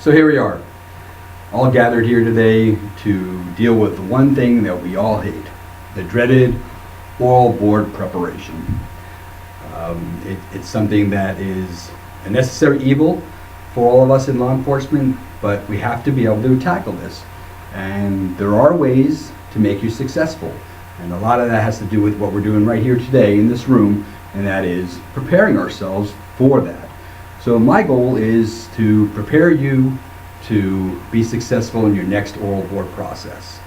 So here we are, all gathered here today to deal with the one thing that we all hate, the dreaded oral board preparation. It's something that is a necessary evil for all of us in law enforcement, but we have to be able to tackle this. And there are ways to make you successful. And a lot of that has to do with what we're doing right here today in this room, and that is preparing ourselves for that. So my goal is to prepare you to be successful in your next oral board process.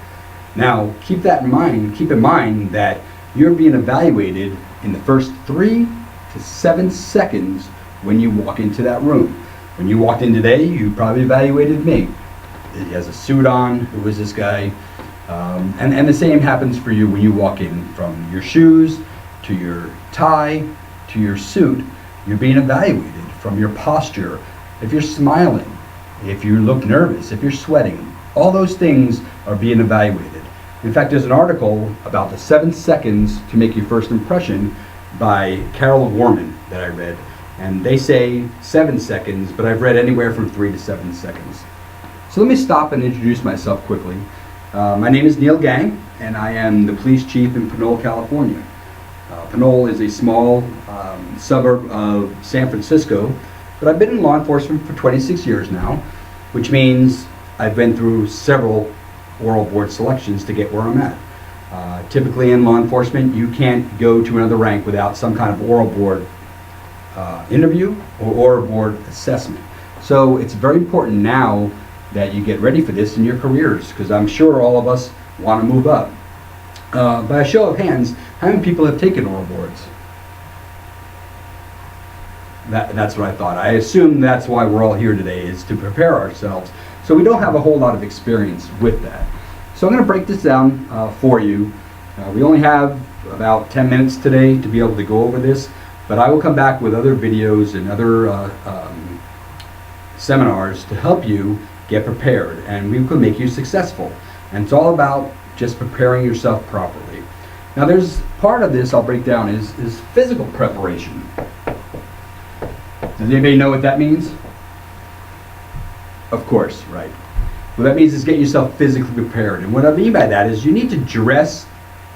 Now, keep that in mind. Keep in mind that you're being evaluated in the first 3 to 7 seconds when you walk into that room. When you walked in today, you probably evaluated me. He has a suit on. Who is this guy? And the same happens for you when you walk in, from your shoes to your tie to your suit. You're being evaluated from your posture. If you're smiling, if you look nervous, if you're sweating, all those things are being evaluated. In fact, there's an article about the 7 seconds to make your first impression by Carol Gorman that I read. And they say 7 seconds, but I've read anywhere from 3 to 7 seconds. So let me stop and introduce myself quickly. My name is Neil Gang, and I am the police chief in Pinole, California. Pinole is a small suburb of San Francisco, but I've been in law enforcement for 26 years now, which means I've been through several oral board selections to get where I'm at. Typically in law enforcement, you can't go to another rank without some kind of oral board interview or oral board assessment. So it's very important now that you get ready for this in your careers, because I'm sure all of us want to move up. By a show of hands, how many people have taken oral boards? That's what I thought. I assume that's why we're all here today, is to prepare ourselves. So we don't have a whole lot of experience with that. So I'm going to break this down for you. We only have about 10 minutes today to be able to go over this, but I will come back with other videos and other seminars to help you get prepared, and we can make you successful. And it's all about just preparing yourself properly. Now there's part of this I'll break down is physical preparation. Does anybody know what that means? Of course, right. What that means is get yourself physically prepared. And what I mean by that is you need to dress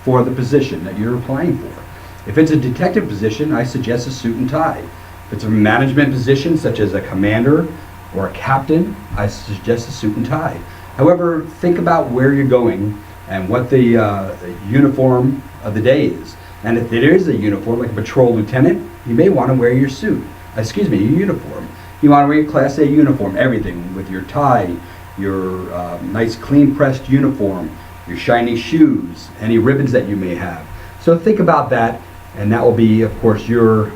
for the position that you're applying for. If it's a detective position, I suggest a suit and tie. If it's a management position, such as a commander or a captain, I suggest a suit and tie. However, think about where you're going and what the uniform of the day is. And if it is a uniform, like a patrol lieutenant, you may want to wear your suit. Your uniform. You want to wear your Class A uniform, everything, with your tie, your nice clean pressed uniform, your shiny shoes, any ribbons that you may have. So think about that, and that will be, of course, your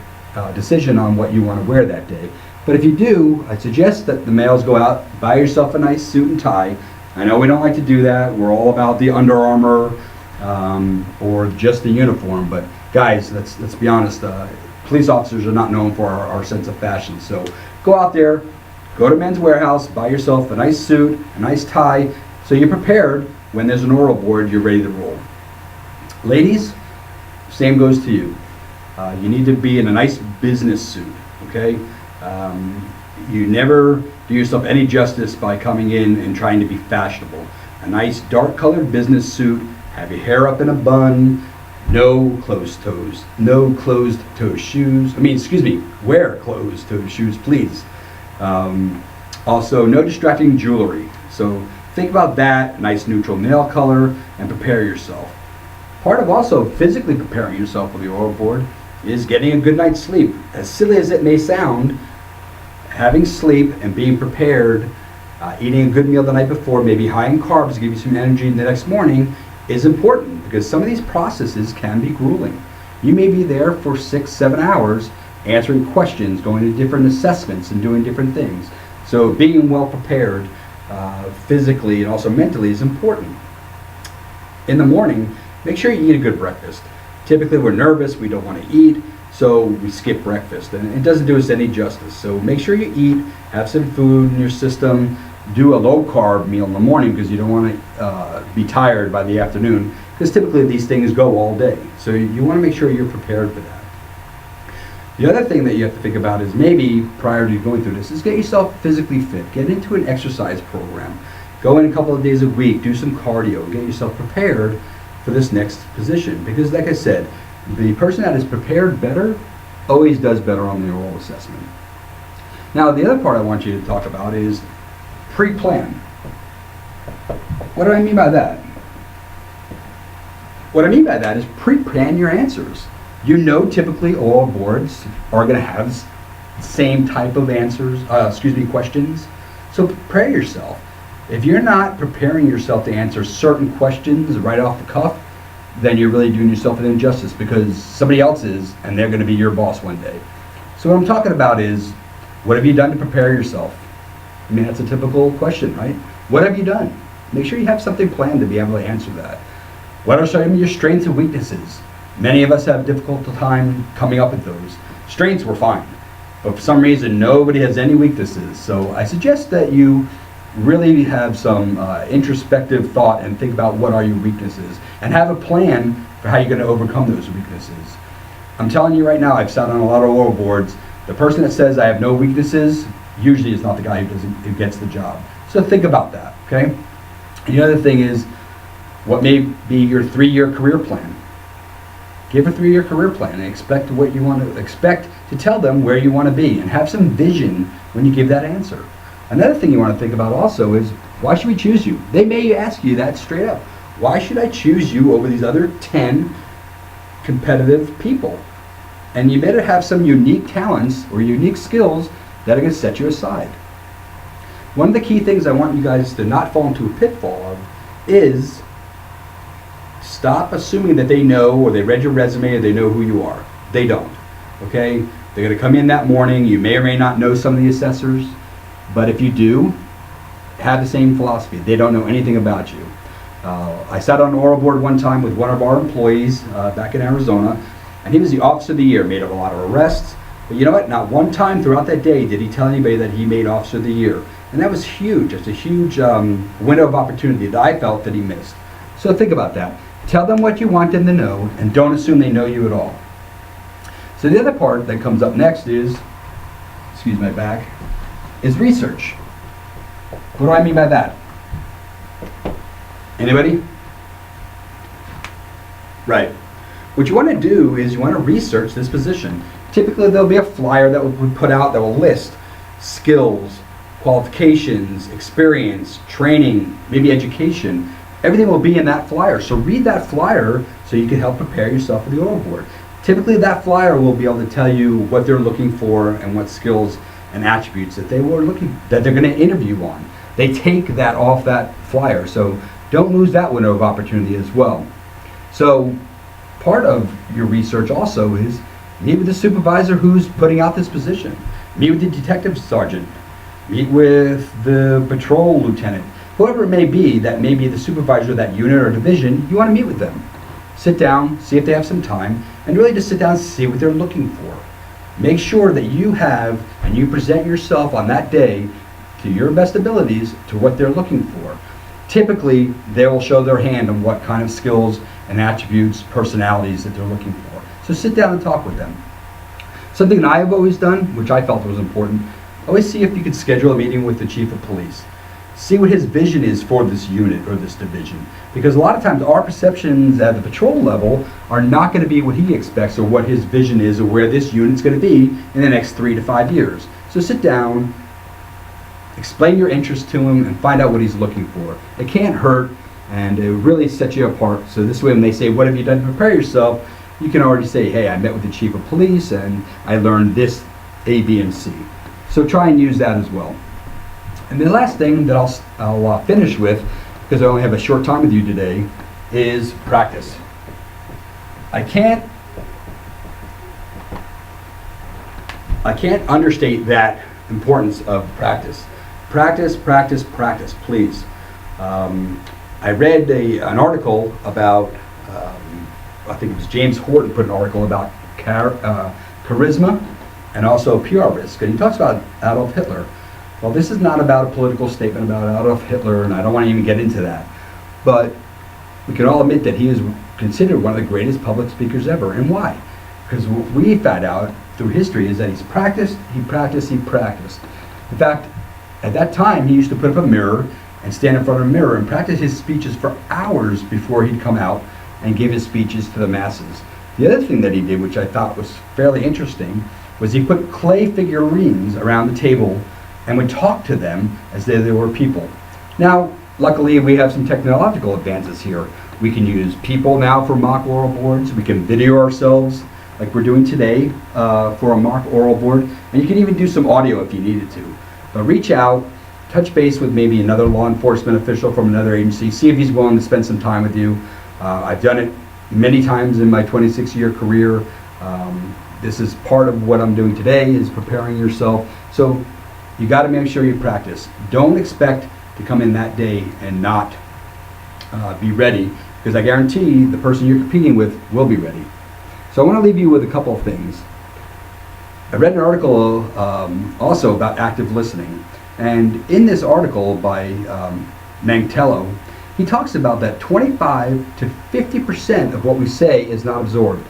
decision on what you want to wear that day. But if you do, I suggest that the males go out, buy yourself a nice suit and tie. I know we don't like to do that. We're all about the Under Armour or just the uniform. But guys, let's be honest. Police officers are not known for our sense of fashion. So go out there, go to Men's Warehouse, buy yourself a nice suit, a nice tie, so you're prepared when there's an oral board, you're ready to roll. Ladies, same goes to you. You need to be in a nice business suit, okay? You never do yourself any justice by coming in and trying to be fashionable. A nice dark colored business suit, have your hair up in a bun, no closed toes, no closed toe shoes. Wear closed toe shoes, please. Also, no distracting jewelry. So think about that, nice neutral nail color, and prepare yourself. Part of also physically preparing yourself for the oral board is getting a good night's sleep. As silly as it may sound, having sleep and being prepared, eating a good meal the night before, maybe high in carbs to give you some energy the next morning, is important, because some of these processes can be grueling. You may be there for 6-7 hours answering questions, going to different assessments and doing different things. So being well prepared physically and also mentally is important. In the morning, make sure you eat a good breakfast. Typically we're nervous, we don't want to eat, so we skip breakfast, and it doesn't do us any justice. So make sure you eat, have some food in your system, do a low carb meal in the morning, because you don't want to be tired by the afternoon, because typically these things go all day. So you want to make sure you're prepared for that. The other thing that you have to think about is maybe prior to going through this is get yourself physically fit. Get into an exercise program. Go in a couple of days a week, do some cardio, get yourself prepared for this next position. Because like I said, the person that is prepared better always does better on the oral assessment. Now the other part I want you to talk about is pre-plan. What do I mean by that? What I mean by that is pre-plan your answers. You know typically oral boards are going to have the same type of answers, questions. So prepare yourself. If you're not preparing yourself to answer certain questions right off the cuff, then you're really doing yourself an injustice because somebody else is, and they're going to be your boss one day. So what I'm talking about is, what have you done to prepare yourself? I mean, that's a typical question, right? What have you done? Make sure you have something planned to be able to answer that. What are some of your strengths and weaknesses? Many of us have a difficult time coming up with those. Strengths were fine, but for some reason nobody has any weaknesses. So I suggest that you really have some introspective thought and think about what are your weaknesses and have a plan for how you're going to overcome those weaknesses. I'm telling you right now, I've sat on a lot of oral boards. The person that says I have no weaknesses usually is not the guy who gets the job. So think about that, okay? And the other thing is, what may be your 3-year career plan? Give a 3-year career plan and expect to tell them where you want to be and have some vision when you give that answer. Another thing you want to think about also is, why should we choose you? They may ask you that straight up. Why should I choose you over these other 10 competitive people? And you better have some unique talents or unique skills that are going to set you aside. One of the key things I want you guys to not fall into a pitfall of is stop assuming that they know or they read your resume or they know who you are. They don't, okay? They're going to come in that morning. You may or may not know some of the assessors, but if you do, have the same philosophy. They don't know anything about you. I sat on an oral board one time with one of our employees back in Arizona, and he was the Officer of the Year, made up a lot of arrests, but you know what? Not one time throughout that day did he tell anybody that he made Officer of the Year. And that was huge. It's a huge window of opportunity that I felt that he missed. So think about that. Tell them what you want them to know, and don't assume they know you at all. So the other part that comes up next is, excuse my back, is research. What do I mean by that? Anybody? Right. What you want to do is you want to research this position. Typically there'll be a flyer that will be put out that will list skills, qualifications, experience, training, maybe education. Everything will be in that flyer. So read that flyer so you can help prepare yourself for the oral board. Typically that flyer will be able to tell you what they're looking for and what skills and attributes that they're going to interview on. They take that off that flyer. So don't lose that window of opportunity as well. So part of your research also is meet with the supervisor who's putting out this position. Meet with the detective sergeant. Meet with the patrol lieutenant. Whoever it may be that may be the supervisor of that unit or division, you want to meet with them. Sit down, see if they have some time, and really just sit down and see what they're looking for. Make sure that you have and you present yourself on that day to your best abilities to what they're looking for. Typically, they will show their hand on what kind of skills and attributes, personalities that they're looking for. So sit down and talk with them. Something that I've always done, which I felt was important, always see if you could schedule a meeting with the chief of police. See what his vision is for this unit or this division. Because a lot of times our perceptions at the patrol level are not going to be what he expects or what his vision is or where this unit's going to be in the next 3 to 5 years. So sit down, explain your interest to him, and find out what he's looking for. It can't hurt, and it really sets you apart. So this way when they say, what have you done to prepare yourself? You can already say, hey, I met with the chief of police and I learned this A, B, and C. So try and use that as well. And the last thing that I'll finish with, because I only have a short time with you today, is practice. I can't understate that importance of practice. Practice, practice, practice, please. I read an article about, I think it was James Horton put an article about charisma and also PR risk. And he talks about Adolf Hitler. Well, this is not about a political statement about Adolf Hitler, and I don't want to even get into that. But we can all admit that he is considered one of the greatest public speakers ever. And why? Because what we found out through history is that he's practiced, he practiced, he practiced. In fact, at that time, he used to put up a mirror and stand in front of a mirror and practice his speeches for hours before he'd come out and give his speeches to the masses. The other thing that he did, which I thought was fairly interesting, was he put clay figurines around the table and would talk to them as though they were people. Now, luckily, we have some technological advances here. We can use people now for mock oral boards. We can video ourselves like we're doing today for a mock oral board. And you can even do some audio if you needed to. But reach out, touch base with maybe another law enforcement official from another agency, see if he's willing to spend some time with you. I've done it many times in my 26-year career. This is part of what I'm doing today, is preparing yourself. So you got to make sure you practice. Don't expect to come in that day and not be ready, because I guarantee the person you're competing with will be ready. So I want to leave you with a couple of things. I read an article also about active listening, and in this article by Mantello, he talks about that 25 to 50% of what we say is not absorbed.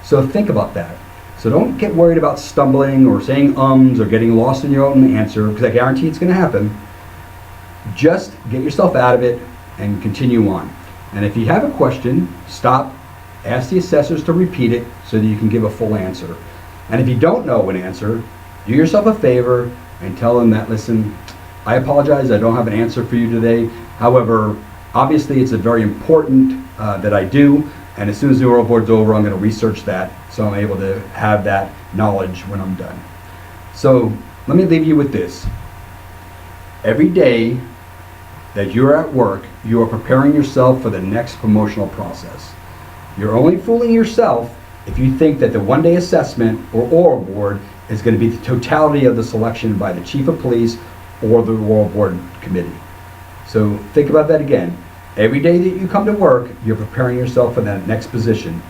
So think about that. So don't get worried about stumbling or saying ums or getting lost in your own answer, because I guarantee it's going to happen. Just get yourself out of it and continue on. And if you have a question, stop, ask the assessors to repeat it so that you can give a full answer. And if you don't know an answer, do yourself a favor and tell them that, listen, I apologize, I don't have an answer for you today. However, obviously it's a very important that I do, and as soon as the oral board's over, I'm going to research that so I'm able to have that knowledge when I'm done. So let me leave you with this. Every day that you're at work, you are preparing yourself for the next promotional process. You're only fooling yourself if you think that the one-day assessment or oral board is going to be the totality of the selection by the chief of police or the oral board committee. So think about that again. Every day that you come to work, you're preparing yourself for that next position.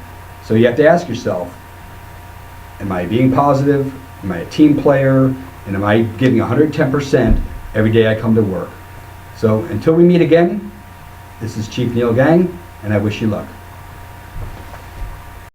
So you have to ask yourself, am I being positive? Am I a team player? And am I giving 110% every day I come to work? So until we meet again, this is Chief Neil Gang, and I wish you luck.